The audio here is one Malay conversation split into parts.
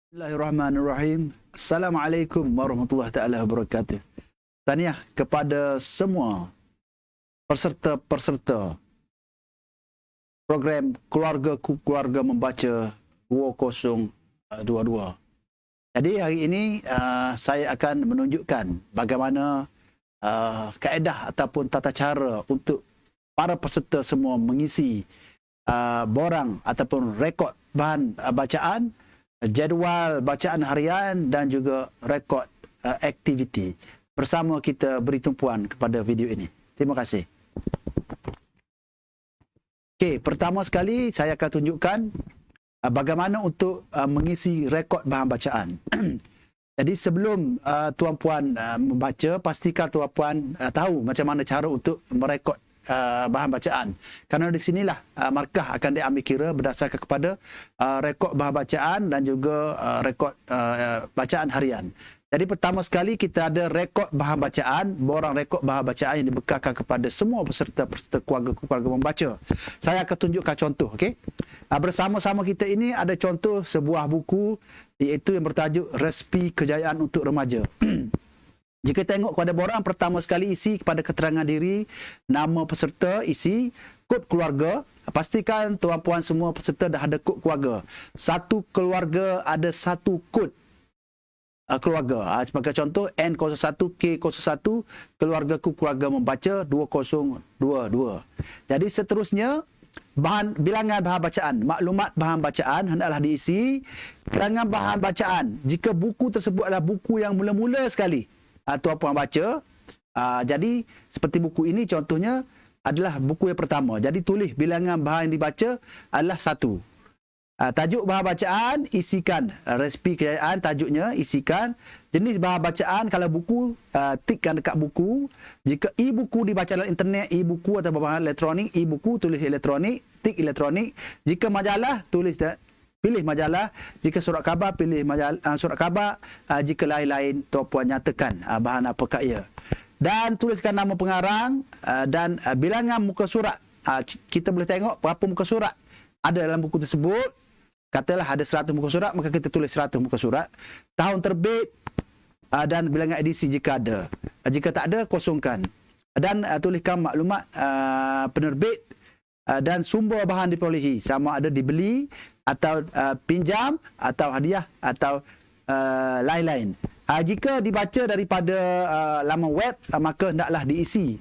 Bismillahirrahmanirrahim. Assalamualaikum warahmatullahi taala wabarakatuh. Tahniah kepada semua peserta-peserta program Keluarga Membaca 2022. Jadi hari ini saya akan menunjukkan bagaimana kaedah ataupun tata cara untuk para peserta semua mengisi borang ataupun rekod bahan bacaan, jadual bacaan harian dan juga rekod aktiviti. Bersama kita beri tumpuan kepada video ini. Terima kasih. Okey, pertama sekali saya akan tunjukkan bagaimana untuk mengisi rekod bahan bacaan. Jadi sebelum tuan-puan membaca, pastikan tuan-puan tahu macam mana cara untuk merekod bahan bacaan. Kerana di sinilah markah akan diambil kira berdasarkan kepada rekod bahan bacaan dan juga rekod bacaan harian. Jadi pertama sekali kita ada rekod bahan bacaan, borang rekod bahan bacaan yang dibekalkan kepada semua peserta-peserta keluarga membaca. Saya akan tunjukkan contoh, okey. Bersama-sama kita ini ada contoh sebuah buku iaitu yang bertajuk Resepi Kejayaan untuk Remaja. Jika tengok kepada borang, pertama sekali isi kepada keterangan diri, nama peserta, isi kod keluarga. Pastikan tuan-puan semua peserta dah ada kod keluarga. Satu keluarga ada satu kod keluarga. Sebagai contoh, N01K01, keluargaku keluarga membaca 2022. Jadi seterusnya, bilangan bahan bacaan, maklumat bahan bacaan hendaklah diisi. Bilangan bahan bacaan, jika buku tersebut adalah buku yang mula-mula sekali tuan-puan baca, jadi seperti buku ini contohnya adalah buku yang pertama. Jadi tulis bilangan bahan yang dibaca adalah 1. Tajuk bahan bacaan, isikan. Resepi kejayaan, tajuknya isikan. Jenis bahan bacaan, kalau buku, tikkan dekat buku. Jika e-buku dibaca dalam internet, e-buku atau bahan elektronik, e-buku tulis elektronik, tik elektronik. Jika majalah, pilih majalah. Jika surat khabar, pilih surat khabar. Jika lain-lain, tuan-puan nyatakan bahan apakah ia. Dan tuliskan nama pengarang dan bilangan muka surat. Kita boleh tengok berapa muka surat ada dalam buku tersebut. Katalah ada 100 muka surat, maka kita tulis 100 muka surat. Tahun terbit dan bilangan edisi jika ada. Jika tak ada, kosongkan. Dan tuliskan maklumat penerbit dan sumber bahan diperolehi. Sama ada dibeli atau pinjam atau hadiah atau lain-lain. Jika dibaca daripada laman web, maka hendaklah diisi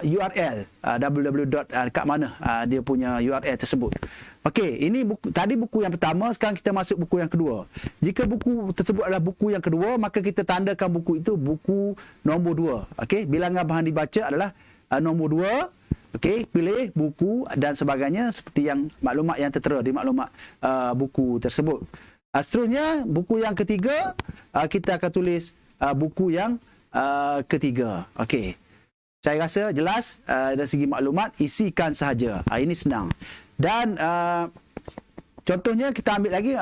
URL www. Kat mana dia punya URL tersebut. Okey, ini tadi buku yang pertama, sekarang kita masuk buku yang kedua. Jika buku tersebut adalah buku yang kedua, maka kita tandakan buku itu buku nombor 2. Okey, bilangan bahan dibaca adalah nombor 2. Okey, pilih buku dan sebagainya seperti yang maklumat yang tertera di maklumat buku tersebut. Seterusnya, buku yang ketiga, kita akan tulis buku yang ketiga. Okey. Saya rasa jelas dari segi maklumat, isikan sahaja. Ini senang. Dan contohnya kita ambil lagi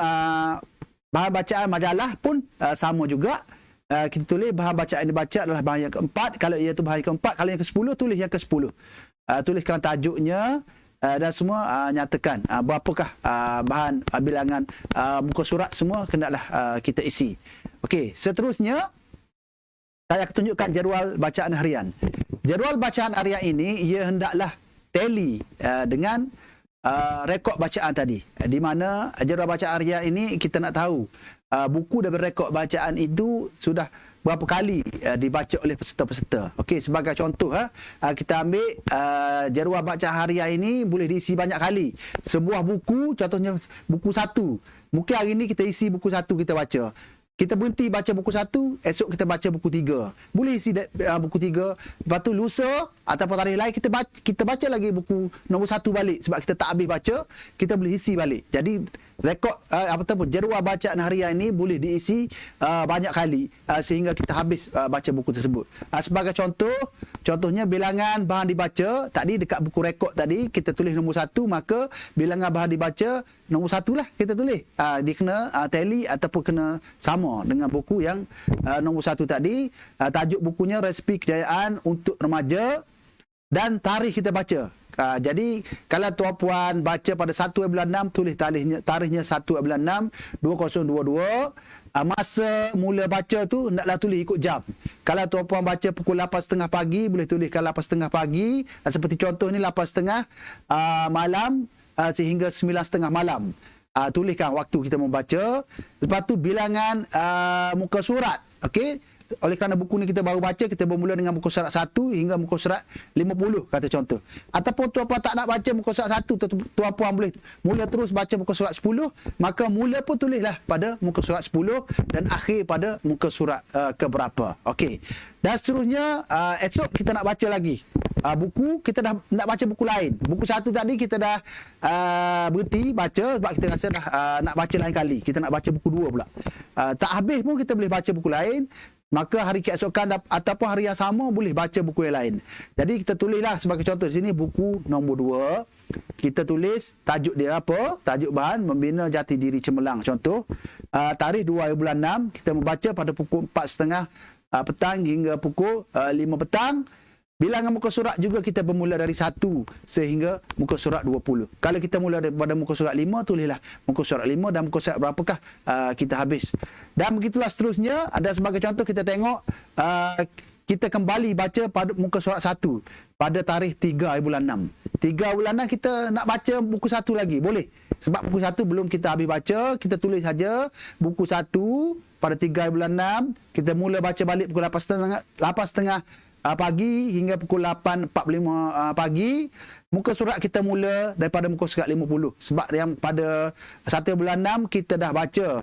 bahan bacaan majalah pun sama juga. Kita tulis bahan bacaan yang dibaca adalah bahan yang keempat. Kalau ia tu bahan yang keempat, kalau yang ke-10, tulis yang ke-10. Tuliskan tajuknya dan semua nyatakan berapakah bahan bilangan muka surat semua hendaklah kita isi. Okey, seterusnya saya akan tunjukkan jadual bacaan harian. Jadual bacaan harian ini ia hendaklah tally dengan rekod bacaan tadi. Di mana jadual bacaan harian ini kita nak tahu buku dan rekod bacaan itu sudah berapa kali dibaca oleh peserta-peserta. Okey, sebagai contoh kita ambil jadual bacaan harian ini boleh diisi banyak kali. Sebuah buku, contohnya buku 1. Mungkin hari ini kita isi buku 1 kita baca. Kita berhenti baca buku 1, esok kita baca buku 3. Boleh isi buku 3. Lepas tu lusa ataupun tarikh lain kita baca lagi buku nombor 1 balik sebab kita tak habis baca, kita boleh isi balik. Jadi rekod jadual bacaan harian ini boleh diisi banyak kali sehingga kita habis baca buku tersebut. Sebagai contohnya bilangan bahan dibaca tadi dekat buku rekod tadi kita tulis nombor 1, maka bilangan bahan dibaca nombor 1 lah kita tulis. Dia kena tally ataupun kena sama dengan buku yang nombor 1 tadi. Tajuk bukunya Resepi Kejayaan untuk Remaja dan tarikh kita baca. Jadi kalau tuan-puan baca pada 1/6, tulis tarikhnya 1/6 2022. Masa mula baca tu naklah tulis ikut jam. Kalau tuan-puan baca pukul 8.30 pagi, boleh tuliskan 8.30 pagi. Seperti contoh ni 8.30 malam sehingga 9.30 malam. Tuliskan waktu kita membaca. Lepas tu bilangan muka surat. Okey. Oleh kerana buku ni kita baru baca, kita bermula dengan muka surat 1 hingga muka surat 50 kata contoh. Ataupun tuan-puan tak nak baca muka surat 1, tuan-puan boleh mula terus baca muka surat 10, maka mula pun tulislah pada muka surat 10 dan akhir pada muka surat keberapa. Okey. Dan seterusnya esok kita nak baca lagi. Buku kita dah nak baca buku lain. Buku 1 tadi kita dah berhenti baca sebab kita rasa dah nak baca lain kali. Kita nak baca buku 2 pula. Tak habis pun kita boleh baca buku lain. Maka hari keesokan ataupun hari yang sama boleh baca buku yang lain. Jadi kita tulislah sebagai contoh di sini buku nombor 2. Kita tulis tajuk dia apa? Tajuk bahan Membina Jati Diri Cemerlang. Contoh, tarikh 2/6 kita membaca pada pukul 4.30 petang hingga pukul 5 petang. Bilangan muka surat juga kita bermula dari 1 sehingga muka surat 20. Kalau kita mula daripada muka surat 5, tulislah muka surat 5 dan muka surat berapakah kita habis. Dan begitulah seterusnya. Ada sebagai contoh kita tengok kita kembali baca pada muka surat 1 pada tarikh 3/6. 3/6 kita nak baca buku 1 lagi. Boleh. Sebab buku 1 belum kita habis baca, kita tulis saja buku 1 pada 3/6. Kita mula baca balik pukul 8.30 pagi hingga pukul 8.45 pagi. Muka surat kita mula daripada muka surat 50. Sebab yang pada 1/6 kita dah baca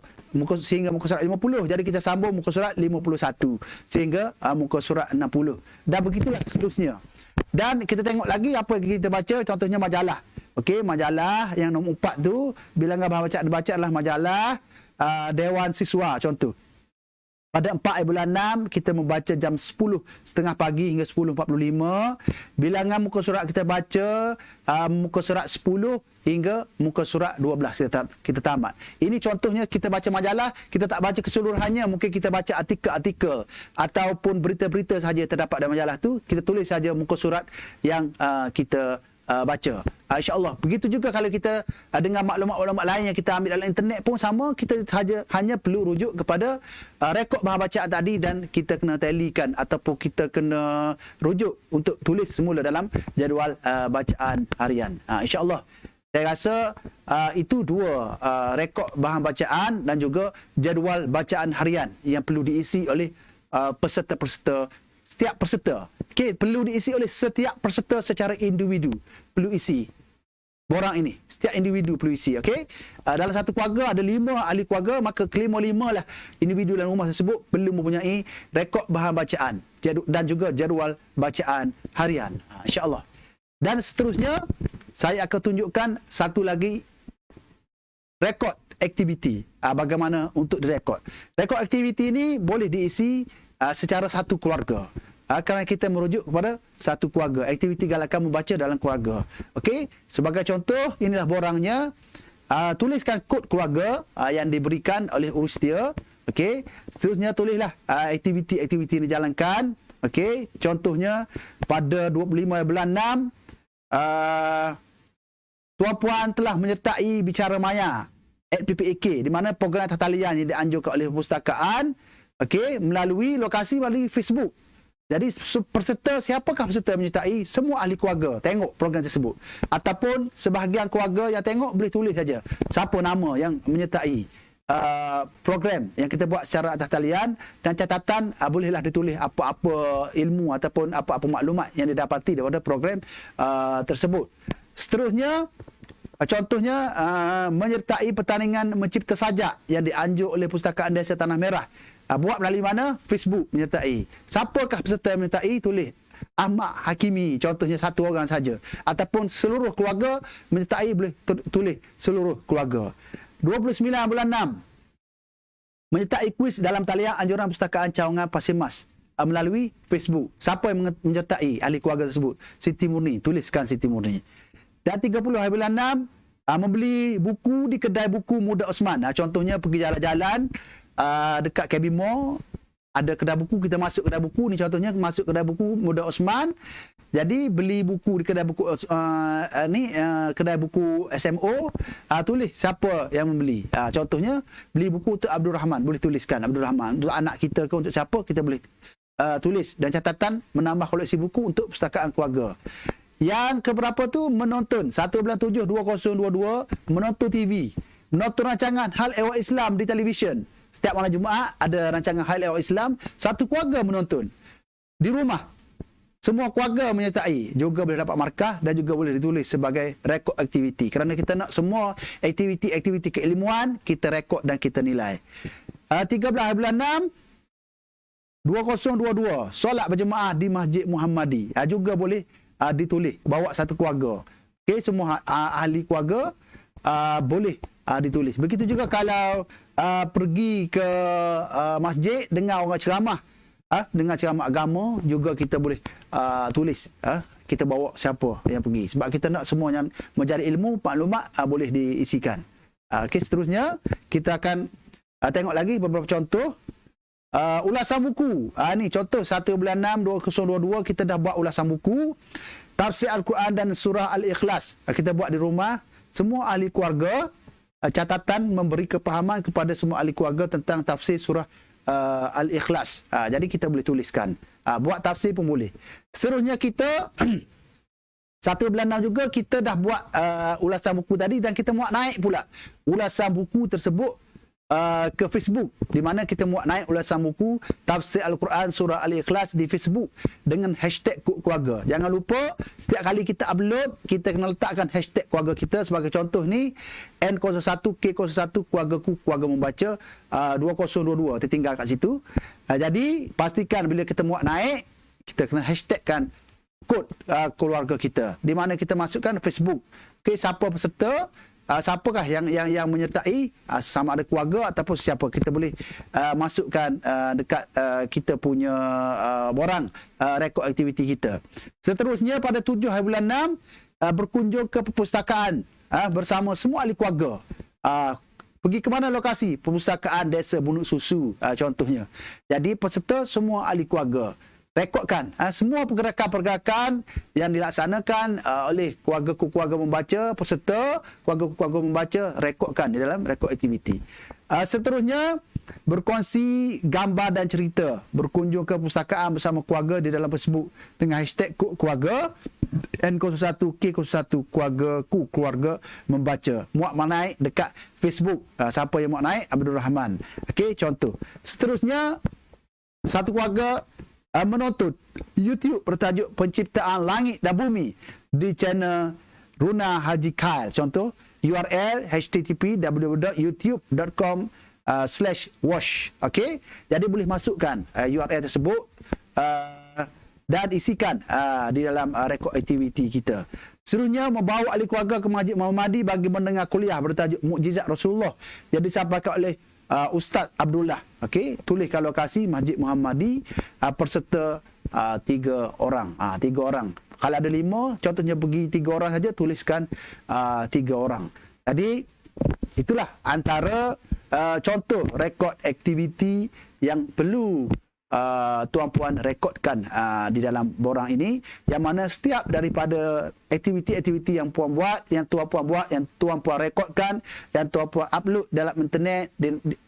sehingga muka surat 50. Jadi kita sambung muka surat 51 sehingga muka surat 60. Dan begitulah seterusnya. Dan kita tengok lagi apa yang kita baca. Contohnya majalah. Okey, majalah yang nombor 4 tu, bilangan bahan bacaan dibaca adalah majalah Dewan Siswa contoh. Pada 4/6 kita membaca jam 10.30 pagi hingga 10.45. Bilangan muka surat kita baca muka surat 10 hingga muka surat 12 kita tamat. Ini contohnya kita baca majalah, kita tak baca keseluruhannya. Mungkin kita baca artikel-artikel ataupun berita-berita sahaja terdapat dalam majalah tu. Kita tulis saja muka surat yang kita baca. InsyaAllah. Begitu juga kalau kita dengar maklumat-maklumat lain yang kita ambil dalam internet pun sama, kita saja hanya perlu rujuk kepada rekod bahan bacaan tadi dan kita kena talikan ataupun kita kena rujuk untuk tulis semula dalam jadual bacaan harian. InsyaAllah. Saya rasa itu dua rekod bahan bacaan dan juga jadual bacaan harian yang perlu diisi oleh peserta-peserta. Setiap peserta. Okey, perlu diisi oleh setiap peserta secara individu. Perlu isi. Borang ini. Setiap individu perlu isi. Okey. Dalam satu keluarga ada 5 ahli keluarga, maka kelima-lima lah individu dalam rumah tersebut perlu mempunyai rekod bahan bacaan dan juga jadual bacaan harian. InsyaAllah. Dan seterusnya, saya akan tunjukkan satu lagi rekod aktiviti. Bagaimana untuk direkod. Rekod aktiviti ini boleh diisi secara satu keluarga. Kerana kita merujuk kepada satu keluarga. Aktiviti galakan membaca dalam keluarga. Okey, sebagai contoh, inilah borangnya. Tuliskan kod keluarga yang diberikan oleh urus dia. Okey, seterusnya tulislah aktiviti-aktiviti yang dijalankan. Okey, contohnya pada 25/6 tuan-puan telah menyertai Bicara Maya @PPAK, di mana program talian yang dianjurkan oleh perpustakaan. Okey, melalui Facebook. Jadi peserta, siapakah peserta yang menyertai? Semua ahli keluarga tengok program tersebut. Ataupun sebahagian keluarga yang tengok boleh tulis saja siapa nama yang menyertai program yang kita buat secara atas talian, dan catatan bolehlah ditulis apa-apa ilmu ataupun apa-apa maklumat yang didapati daripada program tersebut. Seterusnya, contohnya menyertai pertandingan mencipta sajak yang dianjur oleh Pustakaan Desa Tanah Merah. Buat melalui mana? Facebook menyertai. Siapakah peserta yang menyertai? Tulis Ahmad Hakimi, contohnya satu orang saja. Ataupun seluruh keluarga menyertai, boleh tulis seluruh keluarga. 29/6 menyertai kuis dalam talian anjuran Pustakaan Cawangan Pasir Mas melalui Facebook. Siapa yang menyertai ahli keluarga tersebut? Siti Murni, tuliskan Siti Murni. Dan 30/6 membeli buku di kedai buku Muda Osman. Contohnya pergi jalan-jalan dekat KB Mall, ada kedai buku, kita masuk kedai buku ni, contohnya masuk kedai buku Muda Osman, jadi beli buku di kedai buku kedai buku SMO, tulis siapa yang membeli. Contohnya beli buku untuk Abdul Rahman, boleh tuliskan Abdul Rahman. Untuk anak kita ke untuk siapa, kita boleh tulis, dan catatan menambah koleksi buku untuk perpustakaan keluarga. Yang keberapa tu menonton 1972022, menonton TV, menonton rancangan Hal Ehwal Islam di televisyen. Setiap malam Jumaat ada rancangan Hal Ehwal Islam, satu keluarga menonton. Di rumah, semua keluarga menyertai, juga boleh dapat markah dan juga boleh ditulis sebagai rekod aktiviti. Kerana kita nak semua aktiviti-aktiviti keilmuan, kita rekod dan kita nilai. 13 bulan 6, 2022, solat berjemaah di Masjid Muhammadi. Juga boleh ditulis, bawa satu keluarga. Okey, semua ahli keluarga boleh ditulis. Begitu juga kalau pergi ke masjid dengar orang ceramah, dengar ceramah agama, juga kita boleh tulis, kita bawa siapa yang pergi, sebab kita nak semua yang mencari ilmu, maklumat boleh diisikan. Okey, seterusnya kita akan tengok lagi beberapa contoh ulasan buku. Ni contoh 1 bulan 6 2022, kita dah buat ulasan buku tafsir Al-Quran dan surah Al-Ikhlas. Kita buat di rumah, semua ahli keluarga, catatan memberi kepahaman kepada semua ahli keluarga tentang tafsir surah Al-Ikhlas. Jadi kita boleh tuliskan. Buat tafsir pun boleh. Seterusnya kita 1 bulan 6 juga kita dah buat ulasan buku tadi, dan kita muat naik pula ulasan buku tersebut ke Facebook, di mana kita muat naik ulasan buku tafsir Al-Quran surah Al-Ikhlas di Facebook dengan hashtag keluarga. Jangan lupa setiap kali kita upload, kita kena letakkan hashtag keluarga kita. Sebagai contoh ni, N01K01 keluargaku, keluarga membaca 2022, tertinggal kat situ. Jadi pastikan bila kita muat naik, kita kena hashtagkan kod keluarga kita, di mana kita masukkan Facebook. Okey, siapa peserta, siapakah yang menyertai, sama ada keluarga ataupun siapa, kita boleh masukkan dekat kita punya borang rekod aktiviti kita. Seterusnya pada 7 hari bulan 6, berkunjung ke perpustakaan bersama semua ahli keluarga. Pergi ke mana lokasi? Perpustakaan Desa Bunuk Susu contohnya. Jadi peserta semua ahli keluarga. Rekodkan semua pergerakan-pergerakan yang dilaksanakan oleh keluarga membaca, peserta keluarga membaca, rekodkan di dalam rekod aktiviti. Seterusnya, berkongsi gambar dan cerita, berkunjung ke perpustakaan bersama keluarga di dalam Facebook dengan hashtag keluarga, N01K01 keluargaku, keluarga membaca. Muat naik dekat Facebook. Siapa yang muat naik? Abdul Rahman. Okey, contoh. Seterusnya, satu keluarga menonton YouTube bertajuk Penciptaan Langit dan Bumi di channel Runa Haji Khail. Contoh, URL http://youtube.com/wash. Okey, jadi boleh masukkan URL tersebut dan isikan di dalam rekod aktiviti kita. Seterusnya, membawa ahli keluarga ke Masjid Muhammadi bagi mendengar kuliah bertajuk Mukjizat Rasulullah yang disampaikan oleh Ustaz Abdullah. Okey, tuliskan lokasi Masjid Muhammadi, peserta 3 orang. 3 orang. Kalau ada 5, contohnya pergi 3 orang saja, tuliskan 3 orang. Jadi itulah antara contoh rekod aktiviti yang perlu tuan-puan rekodkan di dalam borang ini, yang mana setiap daripada aktiviti-aktiviti yang puan buat, yang tuan-puan buat, yang tuan-puan rekodkan, yang tuan-puan upload dalam internet,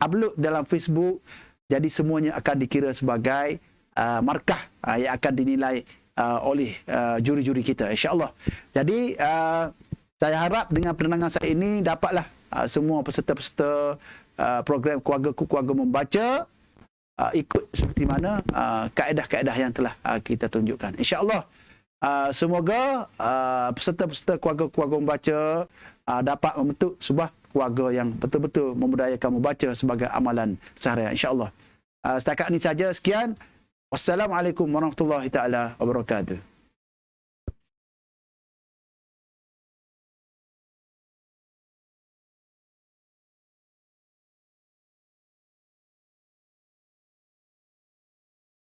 upload dalam Facebook, jadi semuanya akan dikira sebagai markah yang akan dinilai oleh juri-juri kita, insya-Allah. Jadi saya harap dengan penerangan saya ini dapatlah semua peserta-peserta program keluarga membaca ikut seperti mana kaedah-kaedah yang telah kita tunjukkan. InsyaAllah semoga peserta-peserta keluarga membaca dapat membentuk sebuah keluarga yang betul-betul memudayakan membaca sebagai amalan seharian. InsyaAllah. Setakat ini saja, sekian. Wassalamualaikum warahmatullahi taala wabarakatuh.